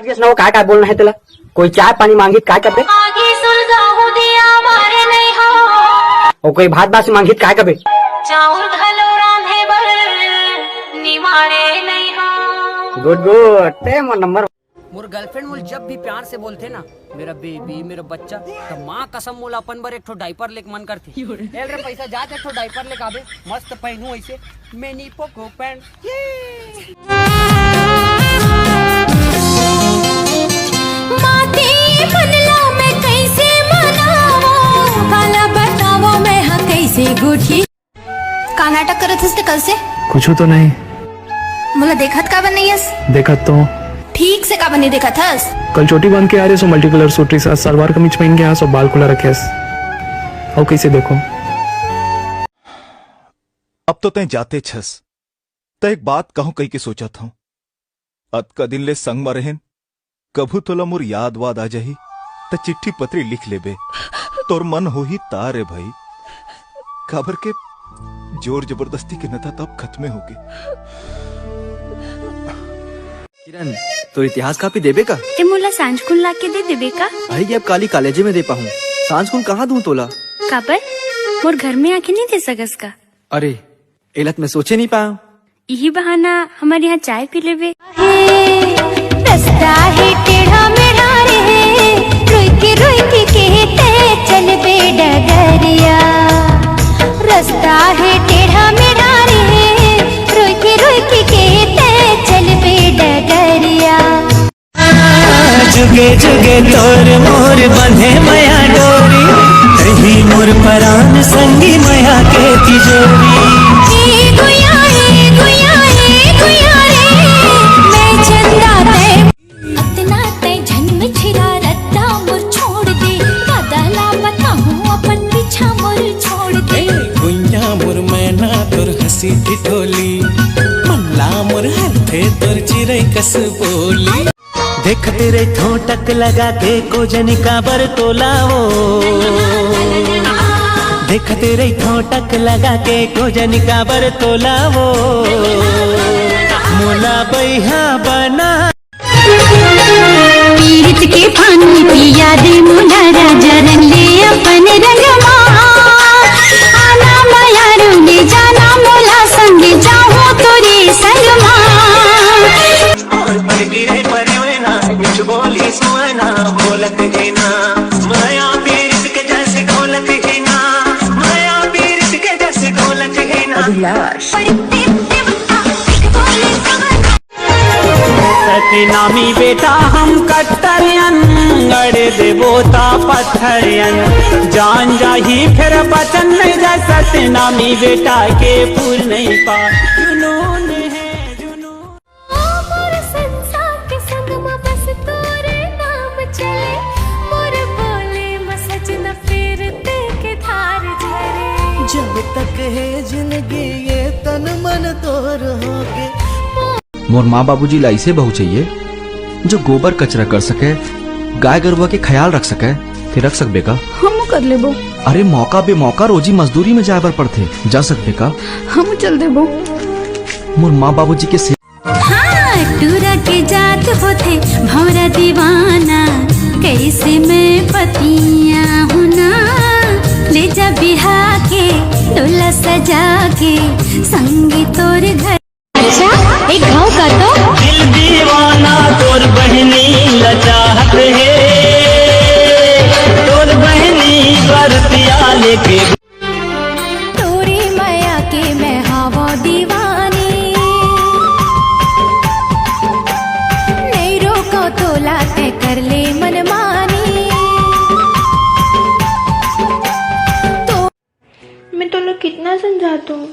लगेस ना वो काय बोलना है तेला। कोई चाय पानी मांगी काय करबे, और कोई भात बासी मांगी काय करबे। गुड गुड ते मोर नंबर। मोर गर्लफ्रेंड मोल जब भी प्यार से बोलते ना मेरा बेबी मेरा बच्चा, तो माँ कसम मोला अपन बर एक ठो डायपर लेके मन करती। एल रे पैसा जा एक ठो डायपर लेके आबे, मस्त पहनू ऐसे मैनी पोको पैंट। का नाटक करत हस कल से? कुछ तो नहीं। मोला देखत का बन नहीं? देखत तो ठीक से का बनी देखत हस? कल चोटी बांध के आ रहे सो मल्टी कलर सूट के साथ सलवार कमीज पहन के आ सो बाल खुला रखे और कैसे देखो। अब तो तय जाते छस त एक बात कहूं कही के सोचा था, अत का दिन ले संग में रहेन कभू तोला मोर याद वाद आ जाही त चिट्ठी पत्री लिख लेबे, तोर मन हो ही तारे भाई। काबर के जोर जबरदस्ती के नता तब खत्मे हो गए। किरण तो इतिहास कापी देबे का? ते मोला सांझ कुन ला के दे देबे का? भाई अब काली कॉलेज में दे पाऊँ, सांझ कुन कहाँ दूं तोला? काबर मोर घर में आके नहीं दे सकस का? अरे एलत में सोचे नहीं पाऊँ। यही बहाना हमारे यहाँ चाय पी लेबे। रास्ता है टेढ़ा मेढ़ा रे, रोई के कहते चल बे डगरिया। रास्ता है टेढ़ा मेढ़ा रे, रोई के कहते चल बे डगरिया। जुगे जुगे तोर मोर बंधे मया डोरी, रही मोर परान संगी मया के तिजोरी। ठिठोली मल्ला मोर हरथे तोर चिरै कस बोली। देख तेरे ठोटक लगा के को जनिका बर तोलावो, देख तेरे ठोटक लगा के को जनिका बर तोलावो। मोला बैहा बना पीरित के पानी पिया दे मोला राजा रंग ले अपन रंगमा। आना माया रूले जाना मोला संगे जाऊं तोरे संगमा। और पर गिरे परवेना कुछ बोली सुना बोलत है ना, माया पीरित के जैसे ढोलक है ना, माया पीरित के जैसे ढोलक है ना। अभिलाष नामी बेटा हम कट्टरियन, गड़े देवोता पत्थरियन। जान जाही फिर बचन नहीं जा सकते, नामी बेटा के फूल नहीं पा जुनून है जुनून। मोर संसार के संग में बस तोरे नाम चले, मोर बोले में सच न फेरते के धार झरे। जब तक है जिंदगी ये तन मन तोर होगे। मोर माँ बाबूजी ला ऐसे बहू चाहिए जो गोबर कचरा कर सके, गाय गरुआ के ख्याल रख सके। फिर रख सकबे का? हम कर लेबो। अरे मौका बे मौका रोजी मजदूरी में जाए बर पड़थे, जा सकबे का? हम चल देबो। मोर माँ बाबूजी के हाँ टूरा के जात होते भौरा दीवाना, कैसे मैं पतिया हूँ ना। ले जा बिहा के डोला सजा के संगी तोर घर। अच्छा एक गाँव का तो दिल दीवाना तोर बहनी लचाहत है, तोर बहनी बरतिया लेके। तोरी माया के मैं हवा दीवानी, नहीं रोको तो लाते कर ले मनमानी। तो मैं तो लोग कितना समझाता हूँ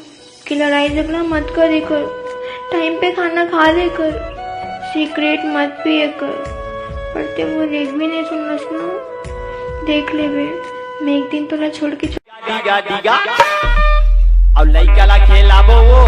कि लड़ाई झगड़ा मत करे कर, टाइम पे खाना खा ले कर, सिगरेट मत पिए कर, पर ते वो एक भी नहीं सुनना सुनो। देख ले बे, मैं एक दिन तो ना छोड़ के अब लइका ला खेलाबो वो